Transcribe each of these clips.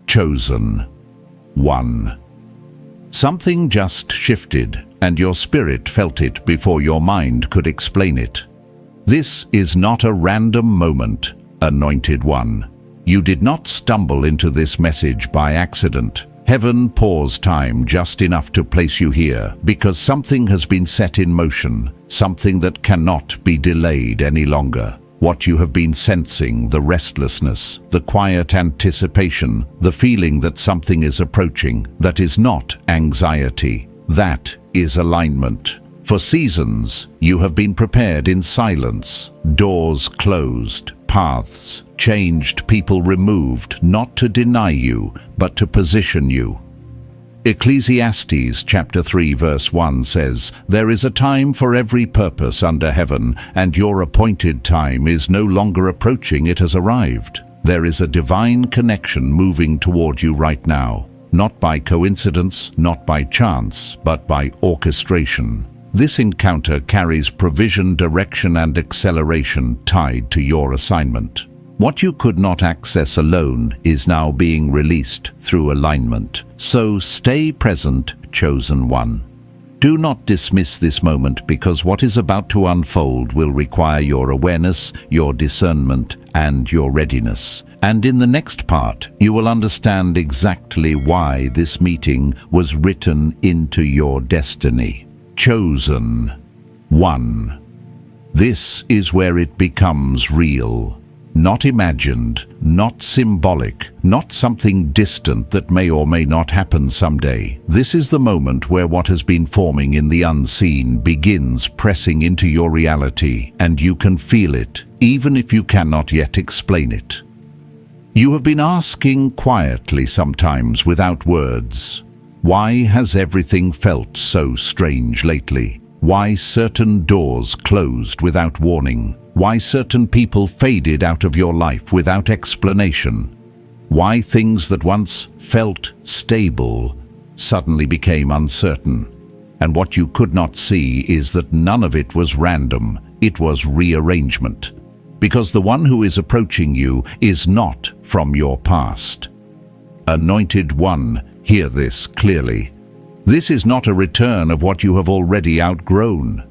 Chosen one. Something just shifted, and your spirit felt it before your mind could explain it. This is not a random moment, Anointed One. You did not stumble into this message by accident. Heaven paused time just enough to place you here, because something has been set in motion, something that cannot be delayed any longer. What you have been sensing, the restlessness, the quiet anticipation, the feeling that something is approaching, that is not anxiety. That is alignment. For seasons, you have been prepared in silence. Doors closed, paths changed, people removed, not to deny you, but to position you. Ecclesiastes chapter 3 verse 1 says, "There is a time for every purpose under heaven, and your appointed time is no longer approaching, it has arrived." There is a divine connection moving toward you right now, not by coincidence, not by chance, but by orchestration. This encounter carries provision, direction, and acceleration tied to your assignment. What you could not access alone is now being released through alignment. So stay present, Chosen One. Do not dismiss this moment, because what is about to unfold will require your awareness, your discernment, and your readiness. And in the next part, you will understand exactly why this meeting was written into your destiny. Chosen One. This is where it becomes real. Not imagined, not symbolic, not something distant that may or may not happen someday. This is the moment where what has been forming in the unseen begins pressing into your reality, and you can feel it, even if you cannot yet explain it. You have been asking quietly, sometimes without words, why has everything felt so strange lately? Why certain doors closed without warning? Why certain people faded out of your life without explanation? Why things that once felt stable suddenly became uncertain? And what you could not see is that none of it was random, it was rearrangement. Because the one who is approaching you is not from your past. Anointed One, hear this clearly. This is not a return of what you have already outgrown.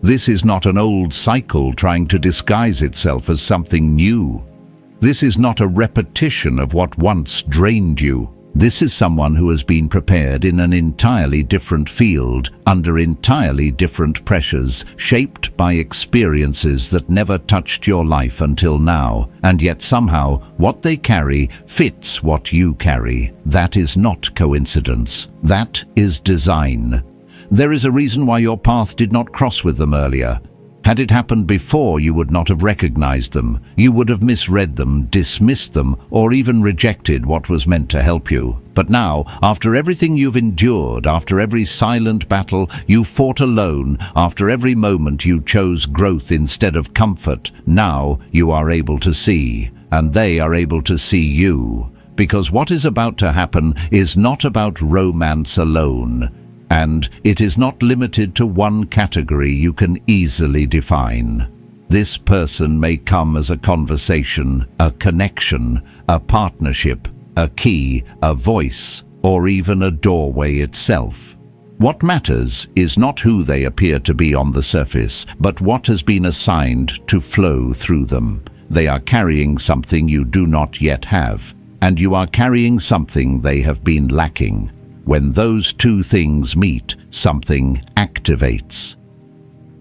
This is not an old cycle trying to disguise itself as something new. This is not a repetition of what once drained you. This is someone who has been prepared in an entirely different field, under entirely different pressures, shaped by experiences that never touched your life until now, and yet somehow what they carry fits what you carry. That is not coincidence. That is design. There is a reason why your path did not cross with them earlier. Had it happened before, you would not have recognized them. You would have misread them, dismissed them, or even rejected what was meant to help you. But now, after everything you've endured, after every silent battle you fought alone, after every moment you chose growth instead of comfort, now you are able to see, and they are able to see you. Because what is about to happen is not about romance alone. And it is not limited to one category you can easily define. This person may come as a conversation, a connection, a partnership, a key, a voice, or even a doorway itself. What matters is not who they appear to be on the surface, but what has been assigned to flow through them. They are carrying something you do not yet have, and you are carrying something they have been lacking. When those two things meet, something activates.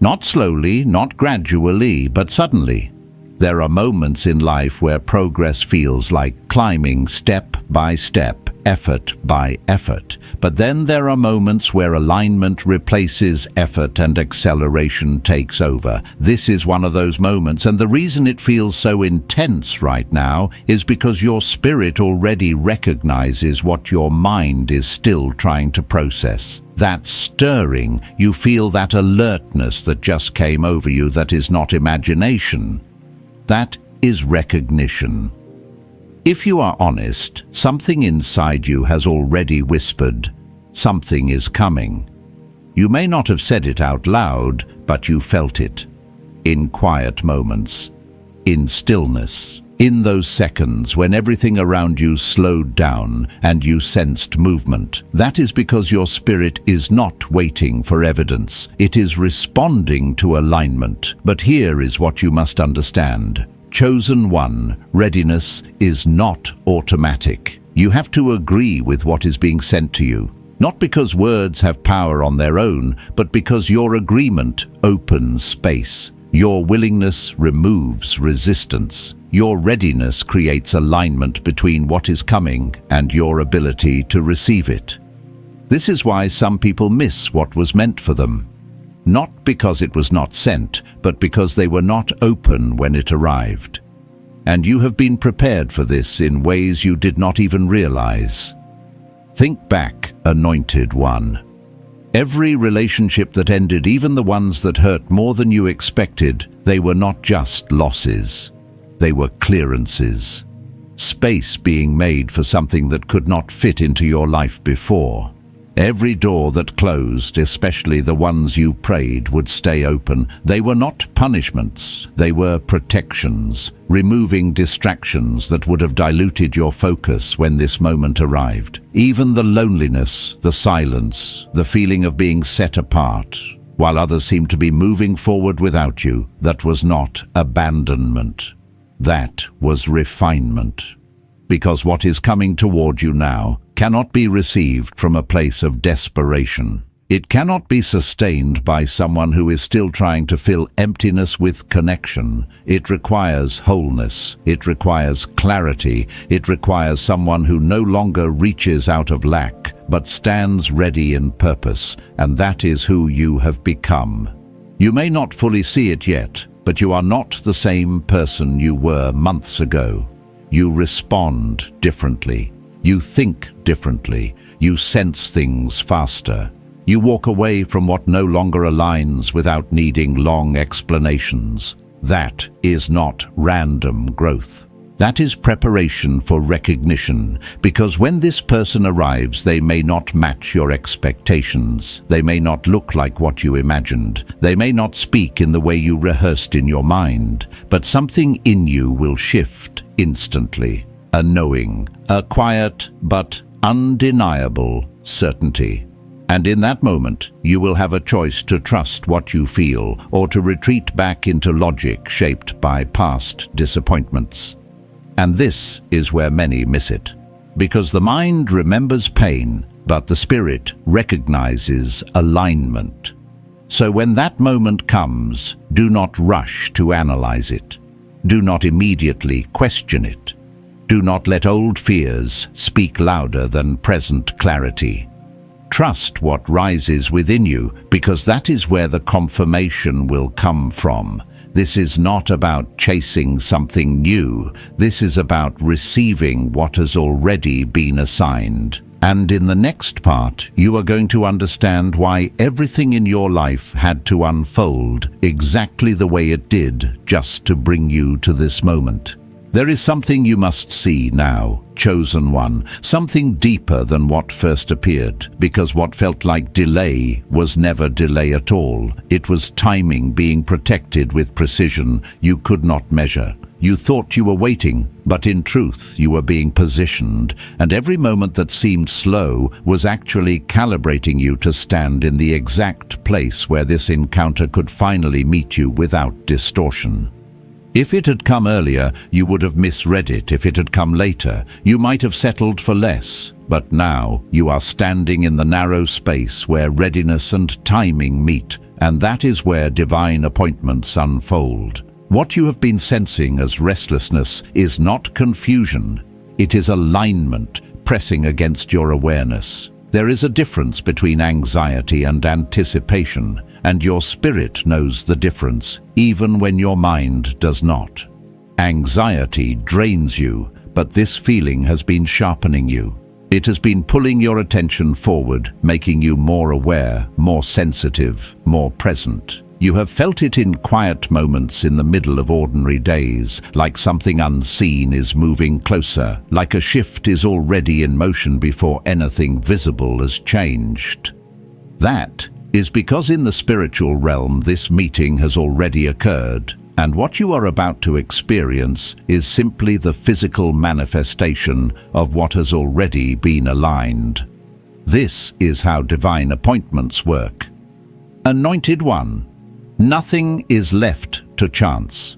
Not slowly, not gradually, but suddenly. There are moments in life where progress feels like climbing step by step, effort by effort. But then there are moments where alignment replaces effort and acceleration takes over. This is one of those moments, and the reason it feels so intense right now is because your spirit already recognizes what your mind is still trying to process. That stirring, you feel that alertness that just came over you, that is not imagination. That is recognition. If you are honest, something inside you has already whispered, something is coming. You may not have said it out loud, but you felt it. In quiet moments, in stillness, In those seconds when everything around you slowed down and you sensed movement, that is because your spirit is not waiting for evidence. It is responding to alignment. But here is what you must understand. Chosen one, readiness is not automatic. You have to agree with what is being sent to you. Not because words have power on their own, but because your agreement opens space. Your willingness removes resistance. Your readiness creates alignment between what is coming and your ability to receive it. This is why some people miss what was meant for them. Not because it was not sent, but because they were not open when it arrived. And you have been prepared for this in ways you did not even realize. Think back, anointed one. Every relationship that ended, even the ones that hurt more than you expected, they were not just losses. They were clearances. Space being made for something that could not fit into your life before. Every door that closed, especially the ones you prayed would stay open, they were not punishments, they were protections, removing distractions that would have diluted your focus when this moment arrived. Even the loneliness, the silence, the feeling of being set apart, while others seemed to be moving forward without you, that was not abandonment. That was refinement. Because what is coming toward you now cannot be received from a place of desperation. It cannot be sustained by someone who is still trying to fill emptiness with connection. It requires wholeness. It requires clarity. It requires someone who no longer reaches out of lack, but stands ready in purpose, and that is who you have become. You may not fully see it yet, but you are not the same person you were months ago. You respond differently. You think differently. You sense things faster. You walk away from what no longer aligns without needing long explanations. That is not random growth. That is preparation for recognition, because when this person arrives, they may not match your expectations. They may not look like what you imagined. They may not speak in the way you rehearsed in your mind, but something in you will shift instantly. A knowing, a quiet but undeniable certainty. And in that moment, you will have a choice to trust what you feel or to retreat back into logic shaped by past disappointments. And this is where many miss it. Because the mind remembers pain, but the spirit recognizes alignment. So when that moment comes, do not rush to analyze it. Do not immediately question it. Do not let old fears speak louder than present clarity. Trust what rises within you, because that is where the confirmation will come from. This is not about chasing something new. This is about receiving what has already been assigned. And in the next part, you are going to understand why everything in your life had to unfold exactly the way it did just to bring you to this moment. There is something you must see now, chosen one, something deeper than what first appeared, because what felt like delay was never delay at all. It was timing being protected with precision you could not measure. You thought you were waiting, but in truth you were being positioned, and every moment that seemed slow was actually calibrating you to stand in the exact place where this encounter could finally meet you without distortion. If it had come earlier, you would have misread it. If it had come later, you might have settled for less. But now you are standing in the narrow space where readiness and timing meet, and that is where divine appointments unfold. What you have been sensing as restlessness is not confusion. It is alignment pressing against your awareness. There is a difference between anxiety and anticipation, and your spirit knows the difference, even when your mind does not. Anxiety drains you, but this feeling has been sharpening you. It has been pulling your attention forward, making you more aware, more sensitive, more present. You have felt it in quiet moments in the middle of ordinary days, like something unseen is moving closer, like a shift is already in motion before anything visible has changed. That is because in the spiritual realm this meeting has already occurred. And what you are about to experience is simply the physical manifestation of what has already been aligned. This is how divine appointments work. Anointed One, nothing is left to chance.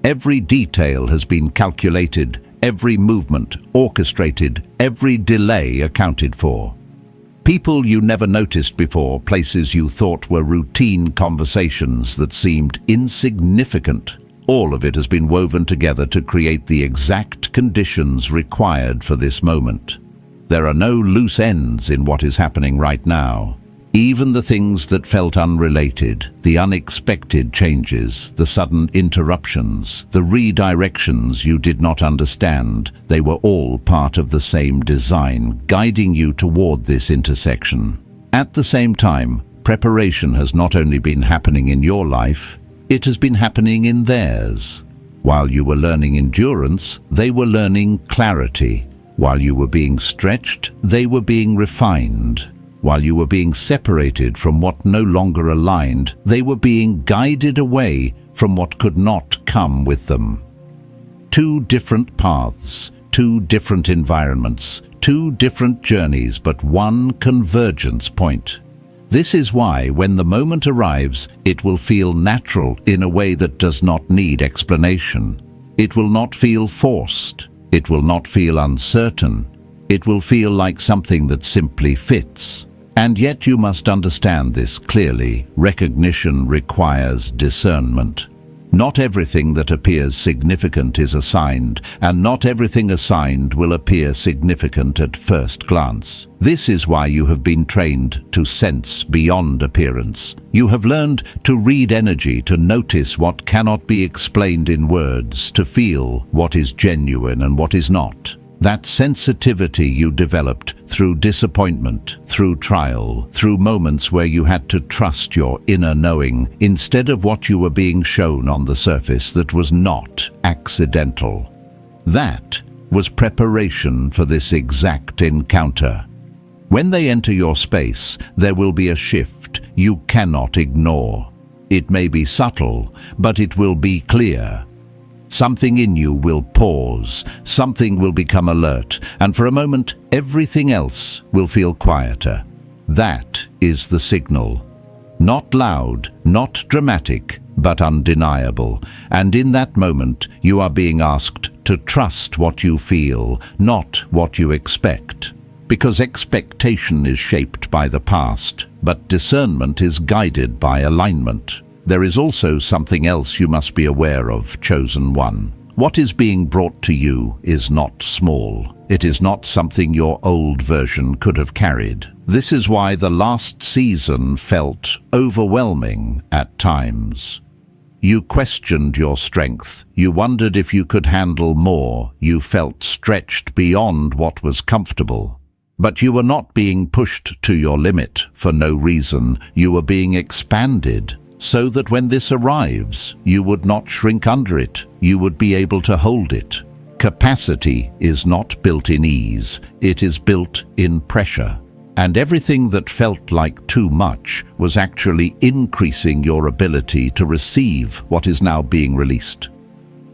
Every detail has been calculated, every movement orchestrated, every delay accounted for. People you never noticed before, places you thought were routine conversations that seemed insignificant. All of it has been woven together to create the exact conditions required for this moment. There are no loose ends in what is happening right now. Even the things that felt unrelated, the unexpected changes, the sudden interruptions, the redirections you did not understand, they were all part of the same design, guiding you toward this intersection. At the same time, preparation has not only been happening in your life, it has been happening in theirs. While you were learning endurance, they were learning clarity. While you were being stretched, they were being refined. While you were being separated from what no longer aligned, they were being guided away from what could not come with them. Two different paths, two different environments, two different journeys, but one convergence point. This is why, when the moment arrives, it will feel natural in a way that does not need explanation. It will not feel forced. It will not feel uncertain. It will feel like something that simply fits. And yet you must understand this clearly. Recognition requires discernment. Not everything that appears significant is assigned, and not everything assigned will appear significant at first glance. This is why you have been trained to sense beyond appearance. You have learned to read energy, to notice what cannot be explained in words, to feel what is genuine and what is not. That sensitivity you developed through disappointment, through trial, through moments where you had to trust your inner knowing instead of what you were being shown on the surface that was not accidental. That was preparation for this exact encounter. When they enter your space, there will be a shift you cannot ignore. It may be subtle, but it will be clear. Something in you will pause, something will become alert, and for a moment, everything else will feel quieter. That is the signal. Not loud, not dramatic, but undeniable. And in that moment, you are being asked to trust what you feel, not what you expect. Because expectation is shaped by the past, but discernment is guided by alignment. There is also something else you must be aware of, chosen one. What is being brought to you is not small. It is not something your old version could have carried. This is why the last season felt overwhelming at times. You questioned your strength. You wondered if you could handle more. You felt stretched beyond what was comfortable. But you were not being pushed to your limit for no reason. You were being expanded, so that when this arrives, you would not shrink under it. You would be able to hold it. Capacity is not built in ease. It is built in pressure. And everything that felt like too much was actually increasing your ability to receive what is now being released.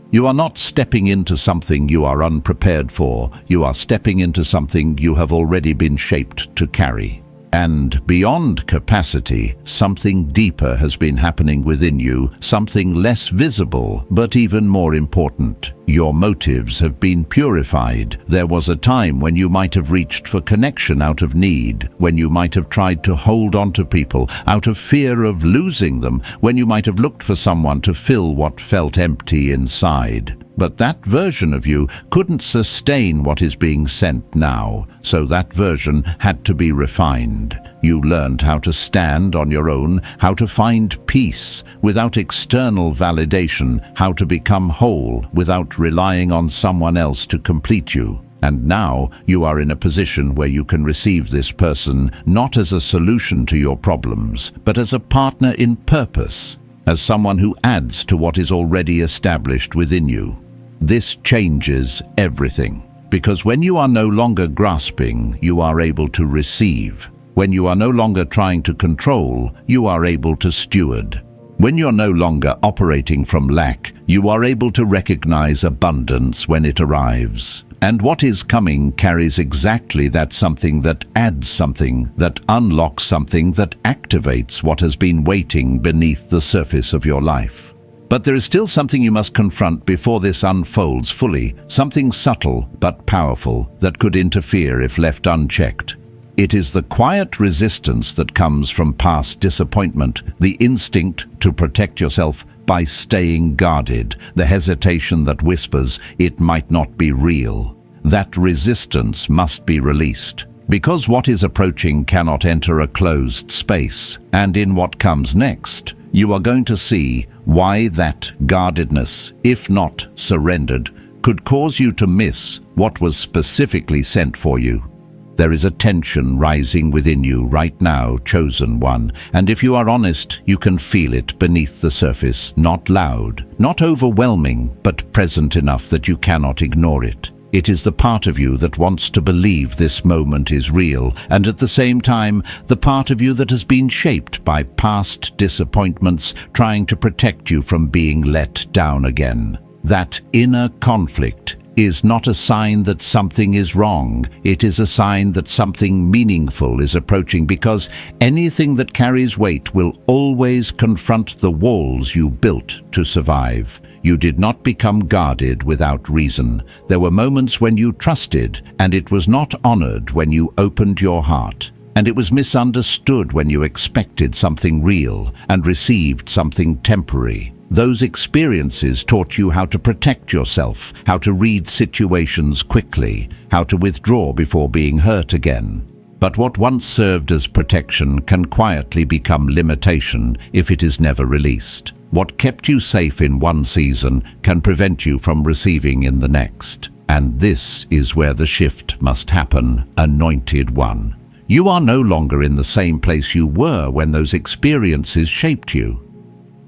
You are not stepping into something you are unprepared for. You are stepping into something you have already been shaped to carry. And beyond capacity, something deeper has been happening within you, something less visible, but even more important. Your motives have been purified. There was a time when you might have reached for connection out of need, when you might have tried to hold on to people out of fear of losing them, when you might have looked for someone to fill what felt empty inside. But that version of you couldn't sustain what is being sent now, so that version had to be refined. You learned how to stand on your own, how to find peace without external validation, how to become whole without relying on someone else to complete you. And now you are in a position where you can receive this person not as a solution to your problems, but as a partner in purpose, as someone who adds to what is already established within you. This changes everything, because when you are no longer grasping, you are able to receive. When you are no longer trying to control, you are able to steward. When you're no longer operating from lack, you are able to recognize abundance when it arrives. And what is coming carries exactly that something that adds something, that unlocks something, that activates what has been waiting beneath the surface of your life. But there is still something you must confront before this unfolds fully, something subtle but powerful that could interfere if left unchecked. It is the quiet resistance that comes from past disappointment, the instinct to protect yourself by staying guarded, the hesitation that whispers it might not be real. That resistance must be released, because what is approaching cannot enter a closed space, and in what comes next, you are going to see why that guardedness, if not surrendered, could cause you to miss what was specifically sent for you. There is a tension rising within you right now, chosen one, and if you are honest, you can feel it beneath the surface, not loud, not overwhelming, but present enough that you cannot ignore it. It is the part of you that wants to believe this moment is real, and at the same time, the part of you that has been shaped by past disappointments, trying to protect you from being let down again. That inner conflict is not a sign that something is wrong. It is a sign that something meaningful is approaching, because anything that carries weight will always confront the walls you built to survive. You did not become guarded without reason. There were moments when you trusted, and it was not honored when you opened your heart. And it was misunderstood when you expected something real and received something temporary. Those experiences taught you how to protect yourself, how to read situations quickly, how to withdraw before being hurt again. But what once served as protection can quietly become limitation if it is never released. What kept you safe in one season can prevent you from receiving in the next. And this is where the shift must happen, anointed one. You are no longer in the same place you were when those experiences shaped you.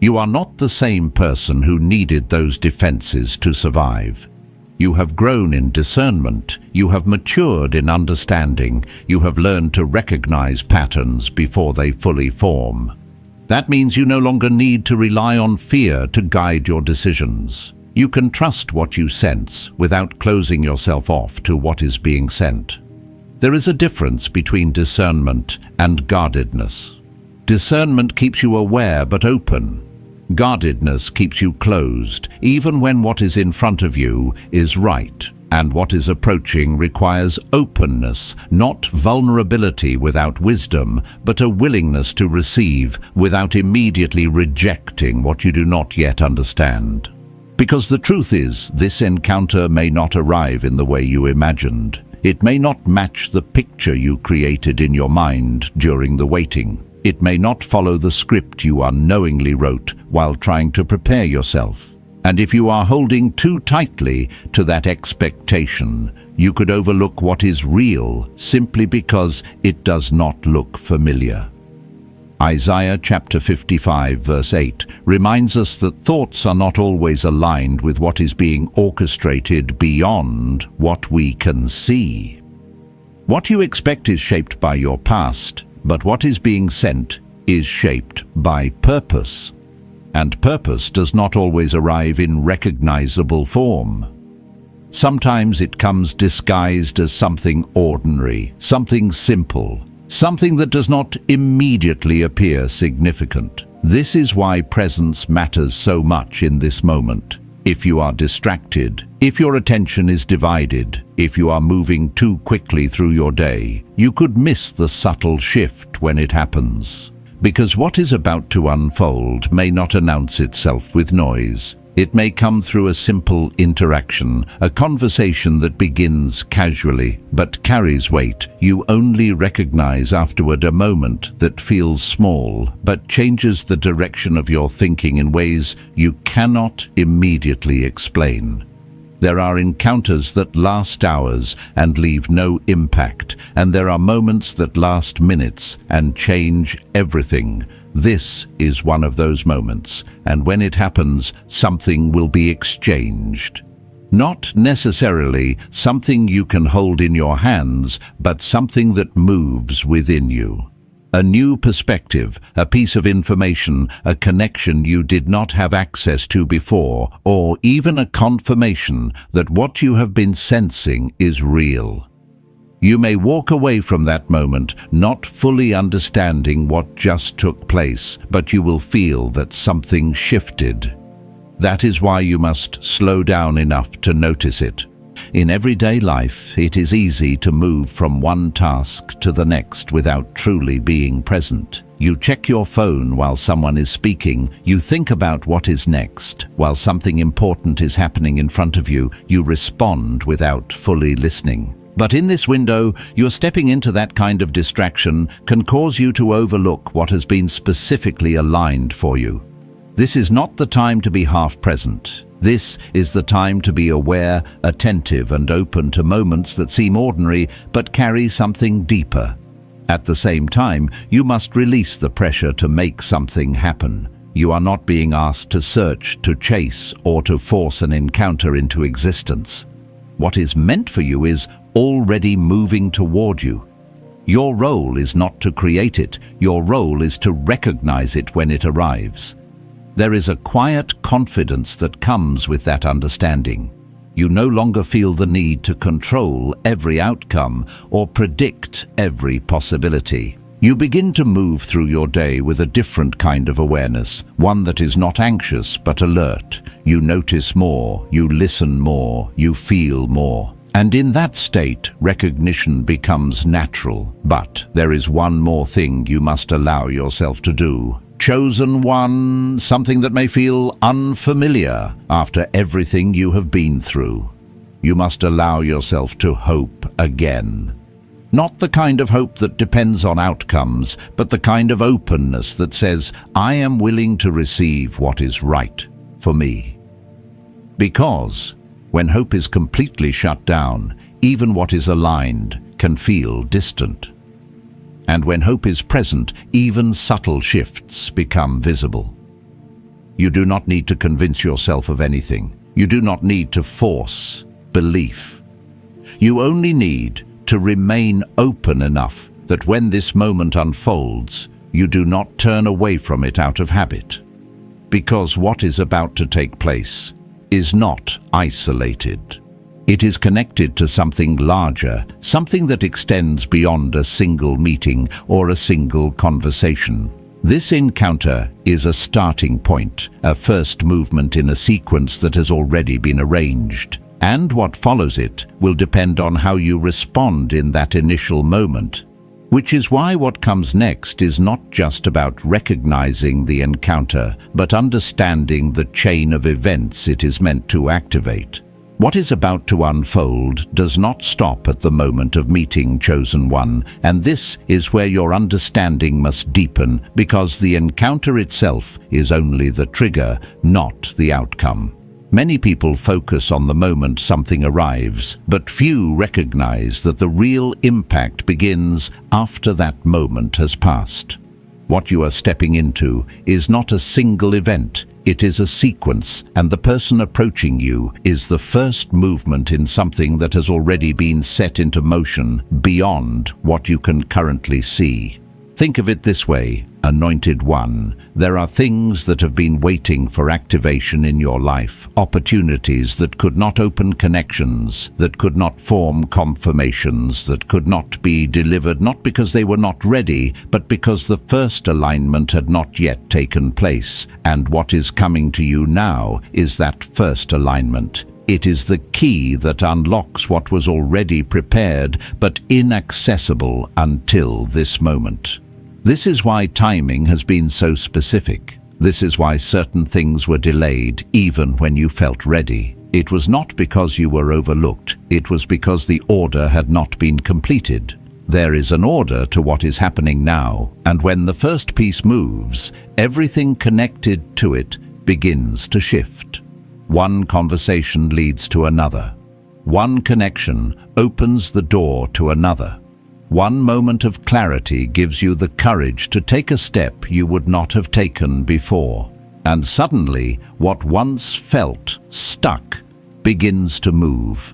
You are not the same person who needed those defenses to survive. You have grown in discernment, you have matured in understanding, you have learned to recognize patterns before they fully form. That means you no longer need to rely on fear to guide your decisions. You can trust what you sense without closing yourself off to what is being sent. There is a difference between discernment and guardedness. Discernment keeps you aware but open. Guardedness keeps you closed, even when what is in front of you is right, and what is approaching requires openness, not vulnerability without wisdom, but a willingness to receive without immediately rejecting what you do not yet understand. Because the truth is, this encounter may not arrive in the way you imagined. It may not match the picture you created in your mind during the waiting. It may not follow the script you unknowingly wrote while trying to prepare yourself. And if you are holding too tightly to that expectation, you could overlook what is real simply because it does not look familiar. Isaiah chapter 55 verse 8 reminds us that thoughts are not always aligned with what is being orchestrated beyond what we can see. What you expect is shaped by your past, but what is being sent is shaped by purpose. And purpose does not always arrive in recognizable form. Sometimes it comes disguised as something ordinary, something simple, something that does not immediately appear significant. This is why presence matters so much in this moment. If you are distracted, if your attention is divided, if you are moving too quickly through your day, you could miss the subtle shift when it happens. Because what is about to unfold may not announce itself with noise. It may come through a simple interaction, a conversation that begins casually but carries weight. You only recognize afterward a moment that feels small but changes the direction of your thinking in ways you cannot immediately explain. There are encounters that last hours and leave no impact, and there are moments that last minutes and change everything. This is one of those moments, and when it happens, something will be exchanged. Not necessarily something you can hold in your hands, but something that moves within you. A new perspective, a piece of information, a connection you did not have access to before, or even a confirmation that what you have been sensing is real. You may walk away from that moment not fully understanding what just took place, but you will feel that something shifted. That is why you must slow down enough to notice it. In everyday life, it is easy to move from one task to the next without truly being present. You check your phone while someone is speaking, you think about what is next. While something important is happening in front of you, you respond without fully listening. But in this window, your stepping into that kind of distraction can cause you to overlook what has been specifically aligned for you. This is not the time to be half present. This is the time to be aware, attentive, and open to moments that seem ordinary but carry something deeper. At the same time, you must release the pressure to make something happen. You are not being asked to search, to chase, or to force an encounter into existence. What is meant for you is already moving toward you. Your role is not to create it. Your role is to recognize it when it arrives. There is a quiet confidence that comes with that understanding. You no longer feel the need to control every outcome or predict every possibility. You begin to move through your day with a different kind of awareness, one that is not anxious but alert. You notice more, you listen more, you feel more. And in that state, recognition becomes natural. But there is one more thing you must allow yourself to do. Chosen one, something that may feel unfamiliar after everything you have been through. You must allow yourself to hope again. Not the kind of hope that depends on outcomes, but the kind of openness that says, I am willing to receive what is right for me. Because when hope is completely shut down, even what is aligned can feel distant. And when hope is present, even subtle shifts become visible. You do not need to convince yourself of anything. You do not need to force belief. You only need to remain open enough that when this moment unfolds, you do not turn away from it out of habit. Because what is about to take place is not isolated. It is connected to something larger, something that extends beyond a single meeting or a single conversation. This encounter is a starting point, a first movement in a sequence that has already been arranged. And what follows it will depend on how you respond in that initial moment. Which is why what comes next is not just about recognizing the encounter, but understanding the chain of events it is meant to activate. What is about to unfold does not stop at the moment of meeting chosen one, and this is where your understanding must deepen, because the encounter itself is only the trigger, not the outcome. Many people focus on the moment something arrives, but few recognize that the real impact begins after that moment has passed. What you are stepping into is not a single event, it is a sequence, and the person approaching you is the first movement in something that has already been set into motion beyond what you can currently see. Think of it this way, Anointed One. There are things that have been waiting for activation in your life, opportunities that could not open connections, that could not form confirmations, that could not be delivered, not because they were not ready, but because the first alignment had not yet taken place. And what is coming to you now is that first alignment. It is the key that unlocks what was already prepared but inaccessible until this moment. This is why timing has been so specific. This is why certain things were delayed even when you felt ready. It was not because you were overlooked, it was because the order had not been completed. There is an order to what is happening now, and when the first piece moves, everything connected to it begins to shift. One conversation leads to another. One connection opens the door to another. One moment of clarity gives you the courage to take a step you would not have taken before. And suddenly, what once felt stuck begins to move.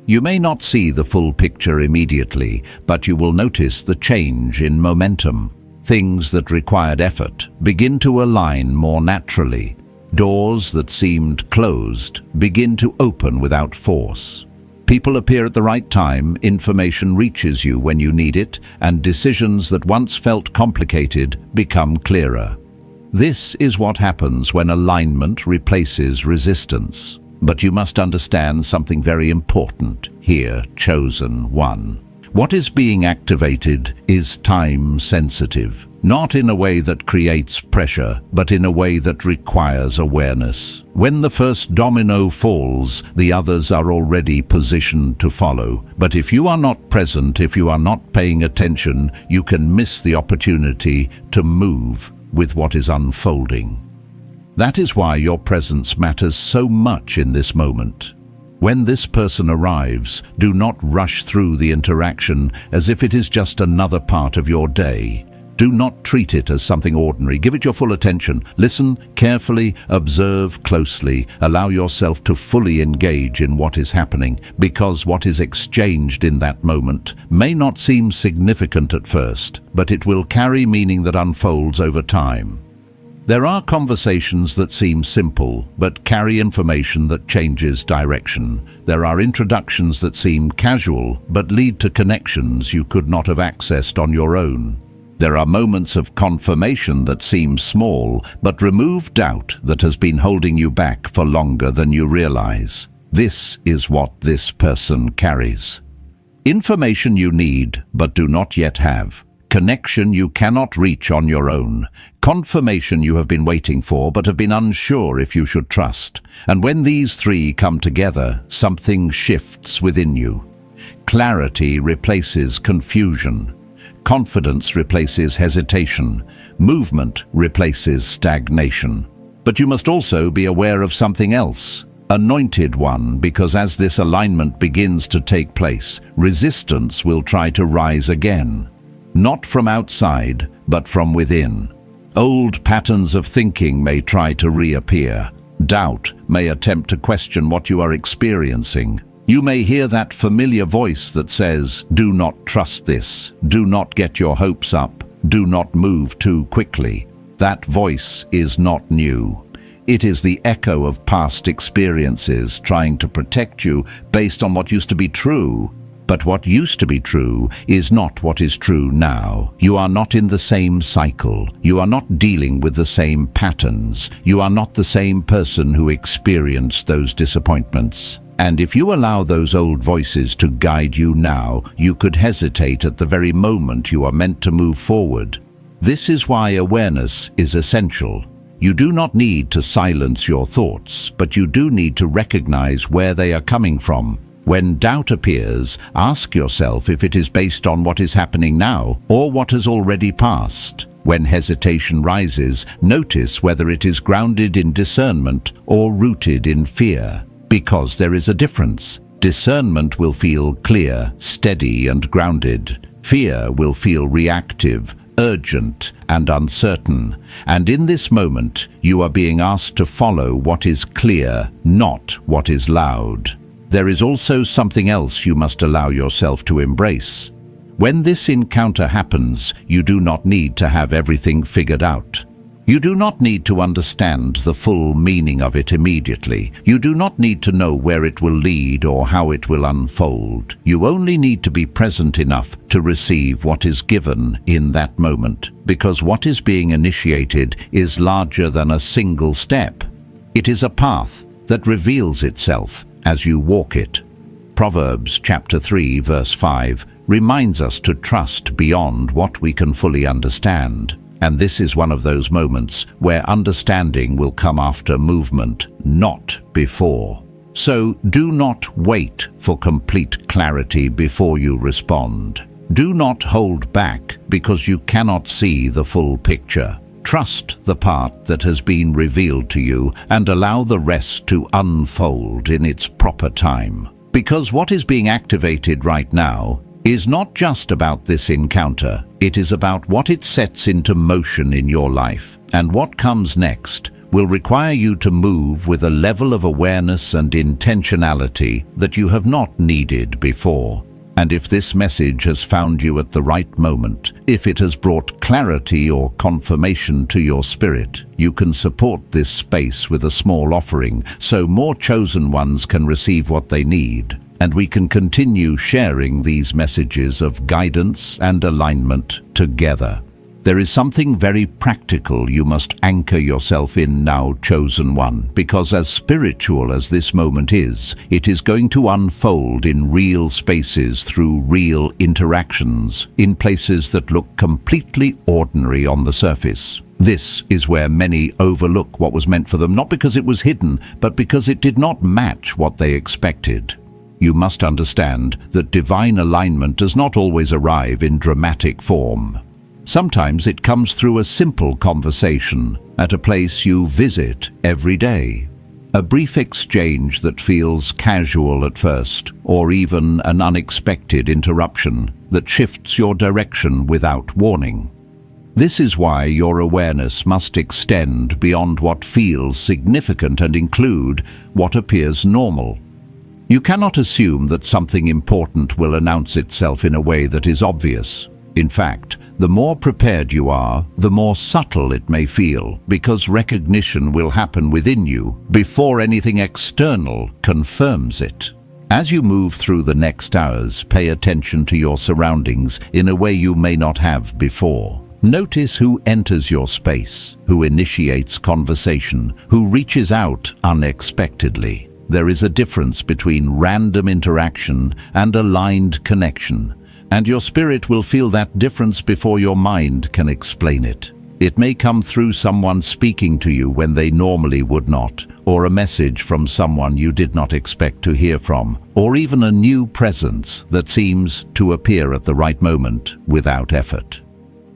You may not see the full picture immediately, but you will notice the change in momentum. Things that required effort begin to align more naturally. Doors that seemed closed begin to open without force. People appear at the right time, information reaches you when you need it, and decisions that once felt complicated become clearer. This is what happens when alignment replaces resistance. But you must understand something very important here, chosen one. What is being activated is time-sensitive, not in a way that creates pressure, but in a way that requires awareness. When the first domino falls, the others are already positioned to follow. But if you are not present, if you are not paying attention, you can miss the opportunity to move with what is unfolding. That is why your presence matters so much in this moment. When this person arrives, do not rush through the interaction as if it is just another part of your day. Do not treat it as something ordinary. Give it your full attention. Listen carefully, observe closely. Allow yourself to fully engage in what is happening, because what is exchanged in that moment may not seem significant at first, but it will carry meaning that unfolds over time. There are conversations that seem simple, but carry information that changes direction. There are introductions that seem casual, but lead to connections you could not have accessed on your own. There are moments of confirmation that seem small, but remove doubt that has been holding you back for longer than you realize. This is what this person carries. Information you need, but do not yet have. Connection you cannot reach on your own. Confirmation you have been waiting for but have been unsure if you should trust. And when these three come together, something shifts within you. Clarity replaces confusion. Confidence replaces hesitation. Movement replaces stagnation. But you must also be aware of something else. Anointed one, because as this alignment begins to take place, resistance will try to rise again. Not from outside, but from within. Old patterns of thinking may try to reappear. Doubt may attempt to question what you are experiencing. You may hear that familiar voice that says, "Do not trust this. Do not get your hopes up. Do not move too quickly." That voice is not new. It is the echo of past experiences trying to protect you based on what used to be true. But what used to be true is not what is true now. You are not in the same cycle. You are not dealing with the same patterns. You are not the same person who experienced those disappointments. And if you allow those old voices to guide you now, you could hesitate at the very moment you are meant to move forward. This is why awareness is essential. You do not need to silence your thoughts, but you do need to recognize where they are coming from. When doubt appears, ask yourself if it is based on what is happening now or what has already passed. When hesitation rises, notice whether it is grounded in discernment or rooted in fear, because there is a difference. Discernment will feel clear, steady, and grounded. Fear will feel reactive, urgent, and uncertain. And in this moment, you are being asked to follow what is clear, not what is loud. There is also something else you must allow yourself to embrace. When this encounter happens, you do not need to have everything figured out. You do not need to understand the full meaning of it immediately. You do not need to know where it will lead or how it will unfold. You only need to be present enough to receive what is given in that moment, because what is being initiated is larger than a single step. It is a path that reveals itself as you walk it. Proverbs chapter 3 verse 5 reminds us to trust beyond what we can fully understand. And this is one of those moments where understanding will come after movement, not before. So do not wait for complete clarity before you respond. Do not hold back because you cannot see the full picture. Trust the part that has been revealed to you and allow the rest to unfold in its proper time. Because what is being activated right now is not just about this encounter. It is about what it sets into motion in your life. And what comes next will require you to move with a level of awareness and intentionality that you have not needed before. And if this message has found you at the right moment, if it has brought clarity or confirmation to your spirit, you can support this space with a small offering so more chosen ones can receive what they need, and we can continue sharing these messages of guidance and alignment together. There is something very practical you must anchor yourself in now, chosen one, because as spiritual as this moment is, it is going to unfold in real spaces through real interactions, in places that look completely ordinary on the surface. This is where many overlook what was meant for them, not because it was hidden, but because it did not match what they expected. You must understand that divine alignment does not always arrive in dramatic form. Sometimes it comes through a simple conversation at a place you visit every day. A brief exchange that feels casual at first, or even an unexpected interruption that shifts your direction without warning. This is why your awareness must extend beyond what feels significant and include what appears normal. You cannot assume that something important will announce itself in a way that is obvious. In fact, the more prepared you are, the more subtle it may feel, because recognition will happen within you before anything external confirms it. As you move through the next hours, pay attention to your surroundings in a way you may not have before. Notice who enters your space, who initiates conversation, who reaches out unexpectedly. There is a difference between random interaction and aligned connection, and your spirit will feel that difference before your mind can explain it. It may come through someone speaking to you when they normally would not, or a message from someone you did not expect to hear from, or even a new presence that seems to appear at the right moment without effort.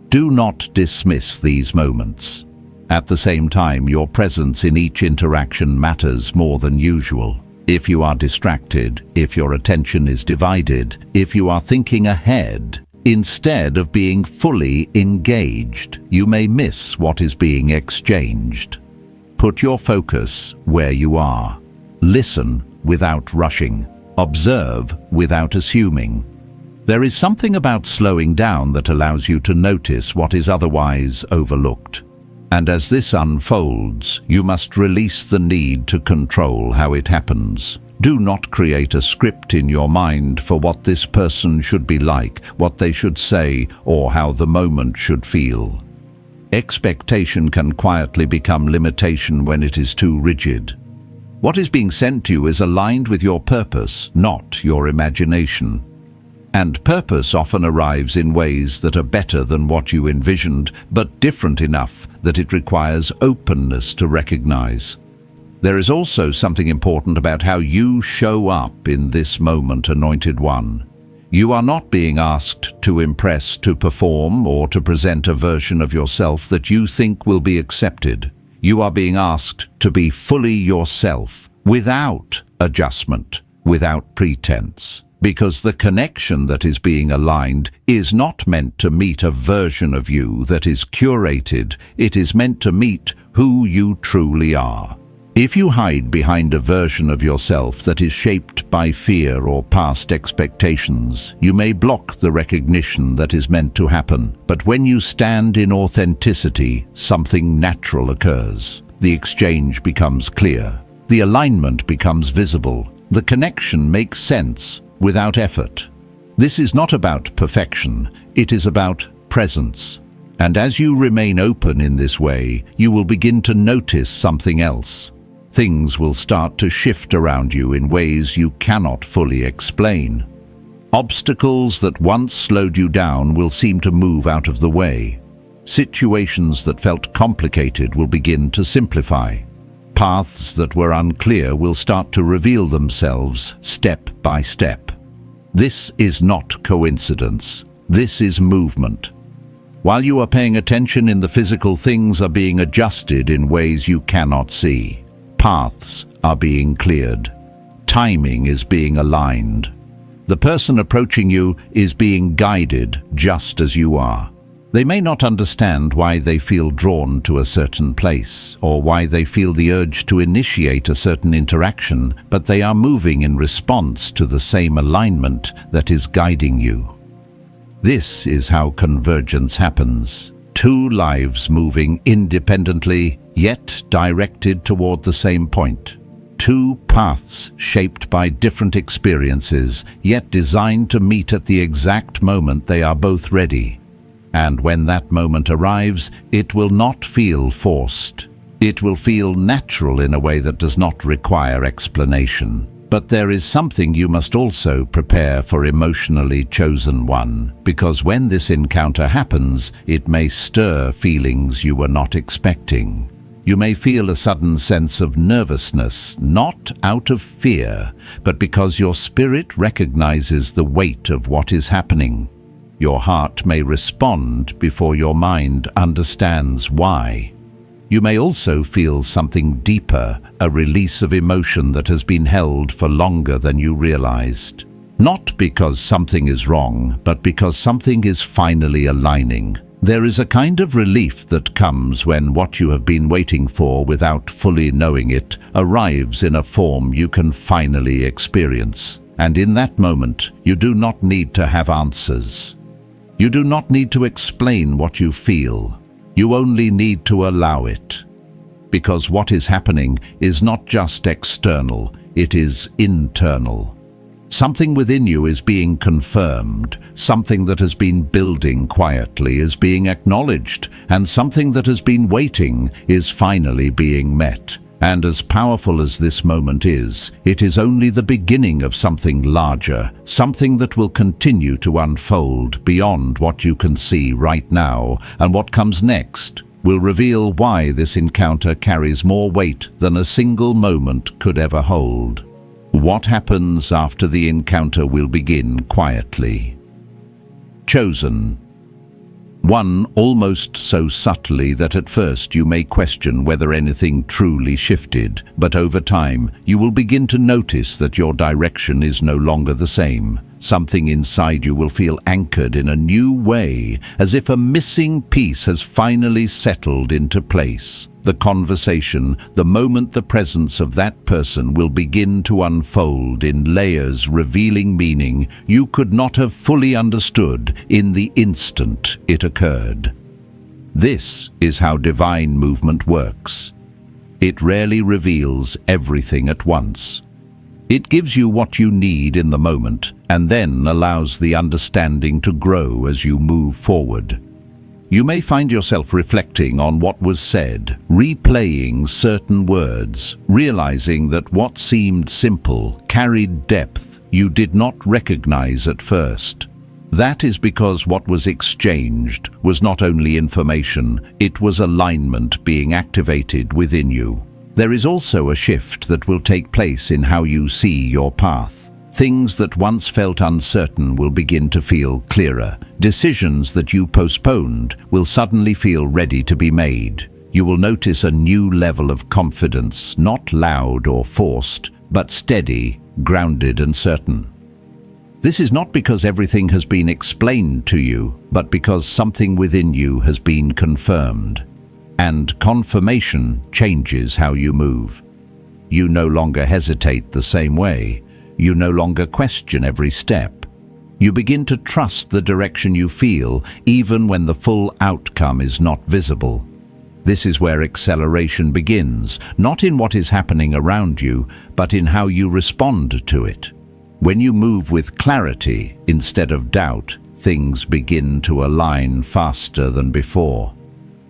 Do not dismiss these moments. At the same time, your presence in each interaction matters more than usual. If you are distracted, if your attention is divided, if you are thinking ahead, instead of being fully engaged, you may miss what is being exchanged. Put your focus where you are. Listen without rushing. Observe without assuming. There is something about slowing down that allows you to notice what is otherwise overlooked. And as this unfolds, you must release the need to control how it happens. Do not create a script in your mind for what this person should be like, what they should say, or how the moment should feel. Expectation can quietly become limitation when it is too rigid. What is being sent to you is aligned with your purpose, not your imagination. And purpose often arrives in ways that are better than what you envisioned, but different enough that it requires openness to recognize. There is also something important about how you show up in this moment, Anointed One. You are not being asked to impress, to perform, or to present a version of yourself that you think will be accepted. You are being asked to be fully yourself, without adjustment, without pretense. Because the connection that is being aligned is not meant to meet a version of you that is curated. It is meant to meet who you truly are. If you hide behind a version of yourself that is shaped by fear or past expectations, you may block the recognition that is meant to happen. But when you stand in authenticity, something natural occurs. The exchange becomes clear. The alignment becomes visible. The connection makes sense without effort. This is not about perfection, it is about presence. And as you remain open in this way, you will begin to notice something else. Things will start to shift around you in ways you cannot fully explain. Obstacles that once slowed you down will seem to move out of the way. Situations that felt complicated will begin to simplify. Paths that were unclear will start to reveal themselves step by step. This is not coincidence. This is movement. While you are paying attention in the physical, things are being adjusted in ways you cannot see. Paths are being cleared. Timing is being aligned. The person approaching you is being guided just as you are. They may not understand why they feel drawn to a certain place or why they feel the urge to initiate a certain interaction, but they are moving in response to the same alignment that is guiding you. This is how convergence happens. Two lives moving independently, yet directed toward the same point. Two paths shaped by different experiences, yet designed to meet at the exact moment they are both ready. And when that moment arrives, it will not feel forced. It will feel natural in a way that does not require explanation. But there is something you must also prepare for, emotionally chosen one, because when this encounter happens, it may stir feelings you were not expecting. You may feel a sudden sense of nervousness, not out of fear, but because your spirit recognizes the weight of what is happening. Your heart may respond before your mind understands why. You may also feel something deeper, a release of emotion that has been held for longer than you realized. Not because something is wrong, but because something is finally aligning. There is a kind of relief that comes when what you have been waiting for without fully knowing it arrives in a form you can finally experience. And in that moment, you do not need to have answers. You do not need to explain what you feel. You only need to allow it. Because what is happening is not just external, it is internal. Something within you is being confirmed, something that has been building quietly is being acknowledged, and something that has been waiting is finally being met. And as powerful as this moment is, it is only the beginning of something larger, something that will continue to unfold beyond what you can see right now, and what comes next will reveal why this encounter carries more weight than a single moment could ever hold. What happens after the encounter will begin quietly. Chosen. One almost so subtly that at first you may question whether anything truly shifted, but over time you will begin to notice that your direction is no longer the same. Something inside you will feel anchored in a new way, as if a missing piece has finally settled into place. The conversation, the moment, the presence of that person will begin to unfold in layers, revealing meaning you could not have fully understood in the instant it occurred. This is how divine movement works. It rarely reveals everything at once. It gives you what you need in the moment and then allows the understanding to grow as you move forward. You may find yourself reflecting on what was said, replaying certain words, realizing that what seemed simple carried depth you did not recognize at first. That is because what was exchanged was not only information, it was alignment being activated within you. There is also a shift that will take place in how you see your path. Things that once felt uncertain will begin to feel clearer. Decisions that you postponed will suddenly feel ready to be made. You will notice a new level of confidence, not loud or forced, but steady, grounded and certain. This is not because everything has been explained to you, but because something within you has been confirmed. And confirmation changes how you move. You no longer hesitate the same way. You no longer question every step. You begin to trust the direction you feel, even when the full outcome is not visible. This is where acceleration begins, not in what is happening around you, but in how you respond to it. When you move with clarity instead of doubt, things begin to align faster than before.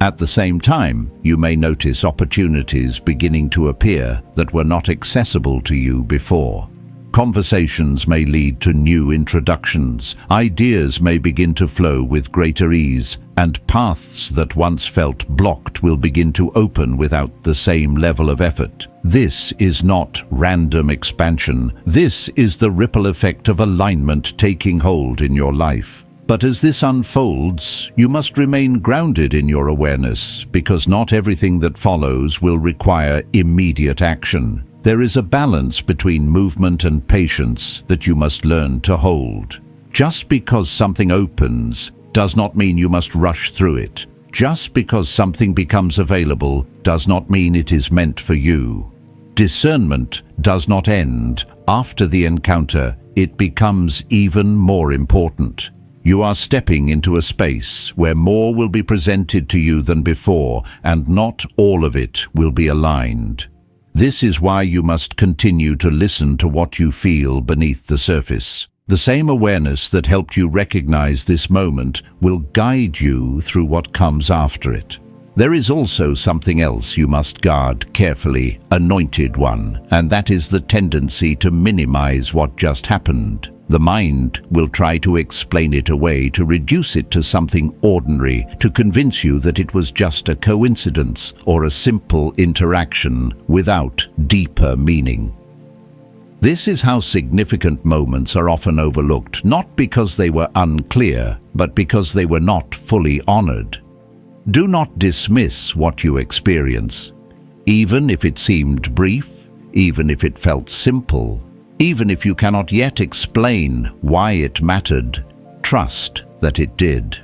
At the same time, you may notice opportunities beginning to appear that were not accessible to you before. Conversations may lead to new introductions, ideas may begin to flow with greater ease, and paths that once felt blocked will begin to open without the same level of effort. This is not random expansion. This is the ripple effect of alignment taking hold in your life. But as this unfolds, you must remain grounded in your awareness, because not everything that follows will require immediate action. There is a balance between movement and patience that you must learn to hold. Just because something opens does not mean you must rush through it. Just because something becomes available does not mean it is meant for you. Discernment does not end after the encounter. It becomes even more important. You are stepping into a space where more will be presented to you than before, and not all of it will be aligned. This is why you must continue to listen to what you feel beneath the surface. The same awareness that helped you recognize this moment will guide you through what comes after it. There is also something else you must guard carefully, Anointed One, and that is the tendency to minimize what just happened. The mind will try to explain it away, to reduce it to something ordinary, to convince you that it was just a coincidence or a simple interaction without deeper meaning. This is how significant moments are often overlooked, not because they were unclear, but because they were not fully honored. Do not dismiss what you experience, even if it seemed brief, even if it felt simple. Even if you cannot yet explain why it mattered, trust that it did.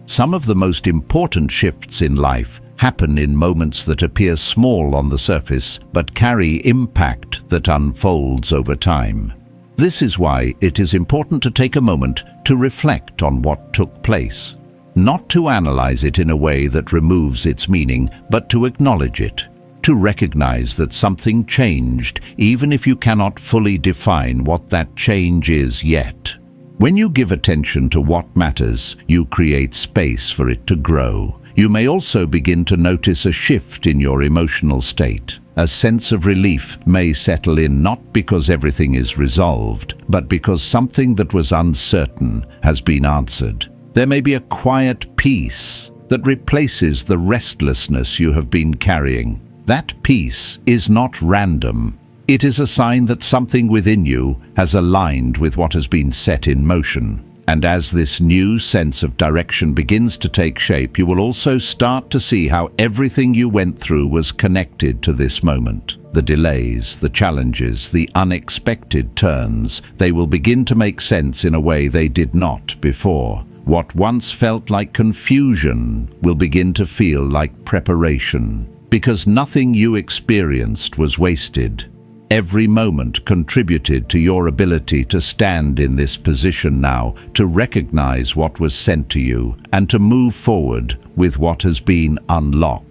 Some of the most important shifts in life happen in moments that appear small on the surface but carry impact that unfolds over time. This is why it is important to take a moment to reflect on what took place, not to analyze it in a way that removes its meaning, but to acknowledge it. To recognize that something changed, even if you cannot fully define what that change is yet. When you give attention to what matters, you create space for it to grow. You may also begin to notice a shift in your emotional state. A sense of relief may settle in, not because everything is resolved, but because something that was uncertain has been answered. There may be a quiet peace that replaces the restlessness you have been carrying. That peace is not random. It is a sign that something within you has aligned with what has been set in motion. And as this new sense of direction begins to take shape, you will also start to see how everything you went through was connected to this moment. The delays, the challenges, the unexpected turns, they will begin to make sense in a way they did not before. What once felt like confusion will begin to feel like preparation. Because nothing you experienced was wasted. Every moment contributed to your ability to stand in this position now, to recognize what was sent to you, and to move forward with what has been unlocked.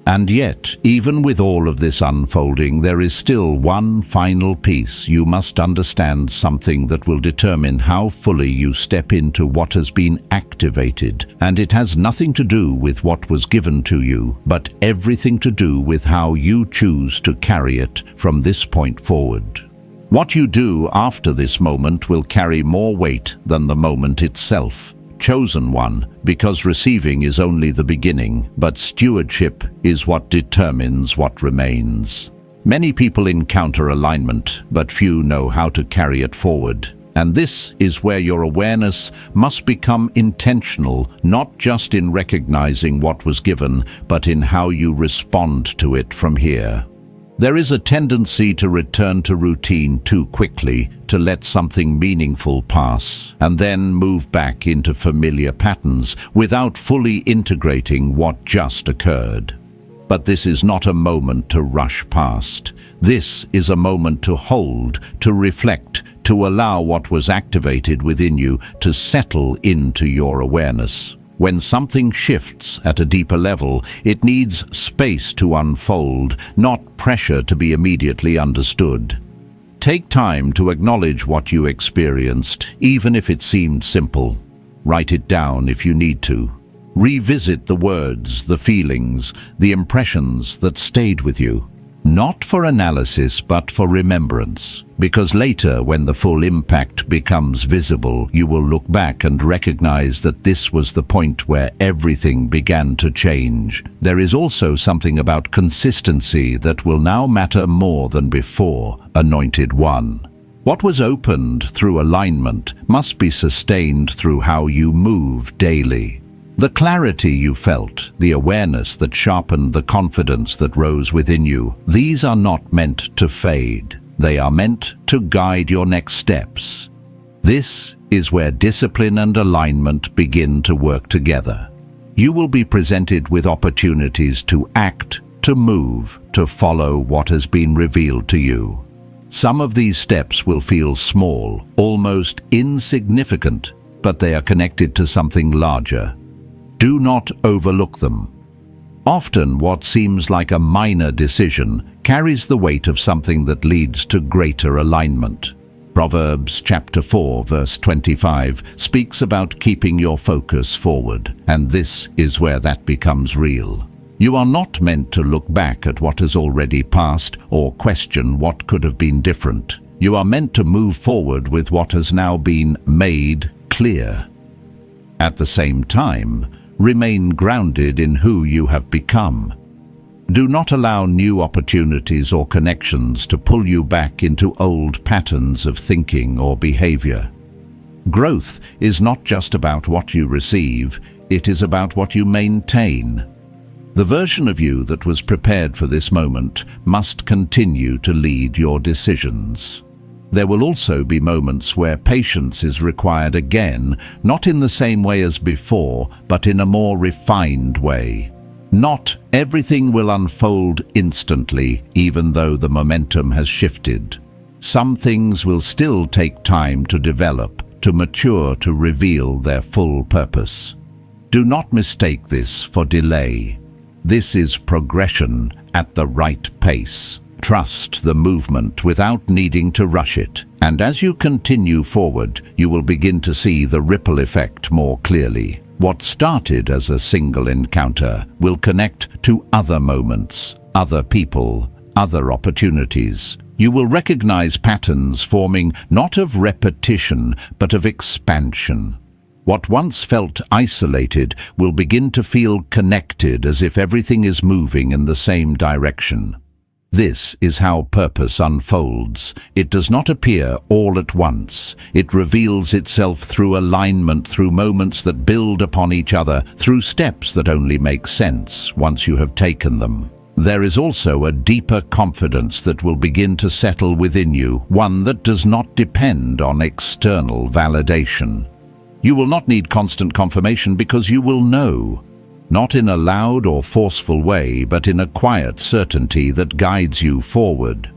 And yet, even with all of this unfolding, there is still one final piece. You must understand something that will determine how fully you step into what has been activated. And it has nothing to do with what was given to you, but everything to do with how you choose to carry it from this point forward. What you do after this moment will carry more weight than the moment itself. Chosen one, because receiving is only the beginning, but stewardship is what determines what remains. Many people encounter alignment, but few know how to carry it forward. And this is where your awareness must become intentional, not just in recognizing what was given, but in how you respond to it from here. There is a tendency to return to routine too quickly, to let something meaningful pass, and then move back into familiar patterns without fully integrating what just occurred. But this is not a moment to rush past. This is a moment to hold, to reflect, to allow what was activated within you to settle into your awareness. When something shifts at a deeper level, it needs space to unfold, not pressure to be immediately understood. Take time to acknowledge what you experienced, even if it seemed simple. Write it down if you need to. Revisit the words, the feelings, the impressions that stayed with you. Not for analysis, but for remembrance. Because later, when the full impact becomes visible, you will look back and recognize that this was the point where everything began to change. There is also something about consistency that will now matter more than before, Anointed One. What was opened through alignment must be sustained through how you move daily. The clarity you felt, the awareness that sharpened the confidence that rose within you, these are not meant to fade. They are meant to guide your next steps. This is where discipline and alignment begin to work together. You will be presented with opportunities to act, to move, to follow what has been revealed to you. Some of these steps will feel small, almost insignificant, but they are connected to something larger. Do not overlook them. Often what seems like a minor decision carries the weight of something that leads to greater alignment. Proverbs chapter 4 verse 25 speaks about keeping your focus forward, and this is where that becomes real. You are not meant to look back at what has already passed or question what could have been different. You are meant to move forward with what has now been made clear. At the same time, remain grounded in who you have become. Do not allow new opportunities or connections to pull you back into old patterns of thinking or behavior. Growth is not just about what you receive, it is about what you maintain. The version of you that was prepared for this moment must continue to lead your decisions. There will also be moments where patience is required again, not in the same way as before, but in a more refined way. Not everything will unfold instantly, even though the momentum has shifted. Some things will still take time to develop, to mature, to reveal their full purpose. Do not mistake this for delay. This is progression at the right pace. Trust the movement without needing to rush it, and as you continue forward, you will begin to see the ripple effect more clearly. What started as a single encounter will connect to other moments, other people, other opportunities. You will recognize patterns forming not of repetition, but of expansion. What once felt isolated will begin to feel connected, as if everything is moving in the same direction. This is how purpose unfolds. It does not appear all at once. It reveals itself through alignment, through moments that build upon each other, through steps that only make sense once you have taken them. There is also a deeper confidence that will begin to settle within you, one that does not depend on external validation. You will not need constant confirmation because you will know. Not in a loud or forceful way, but in a quiet certainty that guides you forward.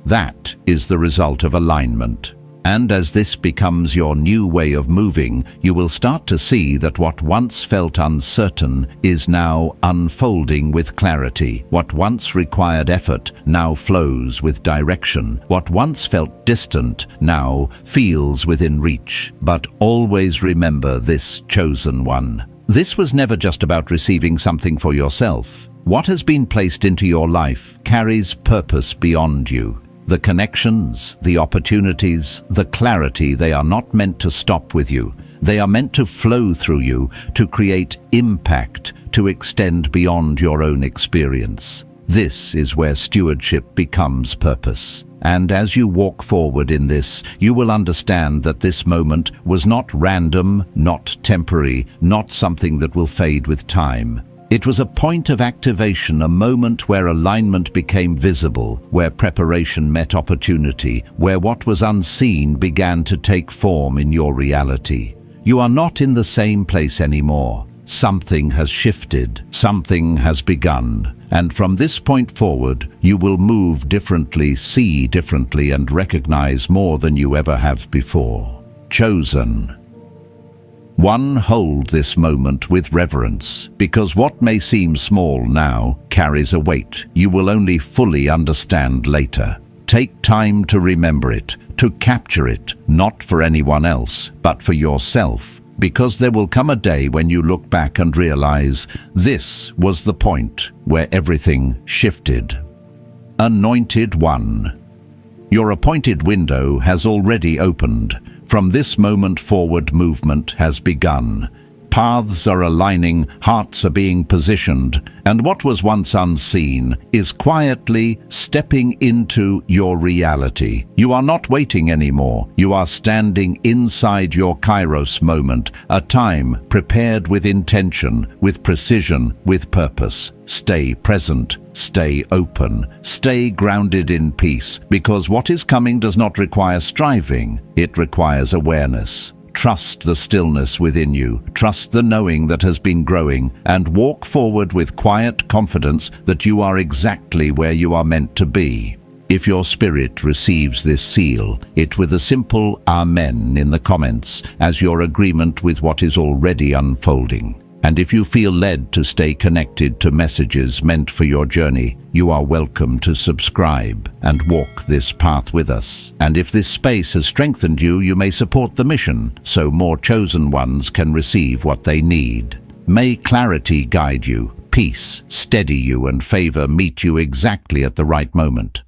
That is the result of alignment. And as this becomes your new way of moving, you will start to see that what once felt uncertain is now unfolding with clarity. What once required effort now flows with direction. What once felt distant now feels within reach. But always remember this, chosen one. This was never just about receiving something for yourself. What has been placed into your life carries purpose beyond you. The connections, the opportunities, the clarity, they are not meant to stop with you. They are meant to flow through you, to create impact, to extend beyond your own experience. This is where stewardship becomes purpose. And as you walk forward in this, you will understand that this moment was not random, not temporary, not something that will fade with time. It was a point of activation, a moment where alignment became visible, where preparation met opportunity, where what was unseen began to take form in your reality. You are not in the same place anymore. Something has shifted, something has begun. And from this point forward, you will move differently, see differently, and recognize more than you ever have before. Chosen. One, hold this moment with reverence, because what may seem small now carries a weight you will only fully understand later. Take time to remember it, to capture it, not for anyone else, but for yourself. Because there will come a day when you look back and realize this was the point where everything shifted. Anointed One. Your appointed window has already opened. From this moment forward, movement has begun. Paths are aligning, hearts are being positioned, and what was once unseen is quietly stepping into your reality. You are not waiting anymore. You are standing inside your Kairos moment, a time prepared with intention, with precision, with purpose. Stay present, stay open, stay grounded in peace, because what is coming does not require striving, it requires awareness. Trust the stillness within you, trust the knowing that has been growing, and walk forward with quiet confidence that you are exactly where you are meant to be. If your spirit receives this seal, it with a simple Amen in the comments as your agreement with what is already unfolding. And if you feel led to stay connected to messages meant for your journey, you are welcome to subscribe and walk this path with us. And if this space has strengthened you, you may support the mission so more chosen ones can receive what they need. May clarity guide you, peace steady you, and favor meet you exactly at the right moment.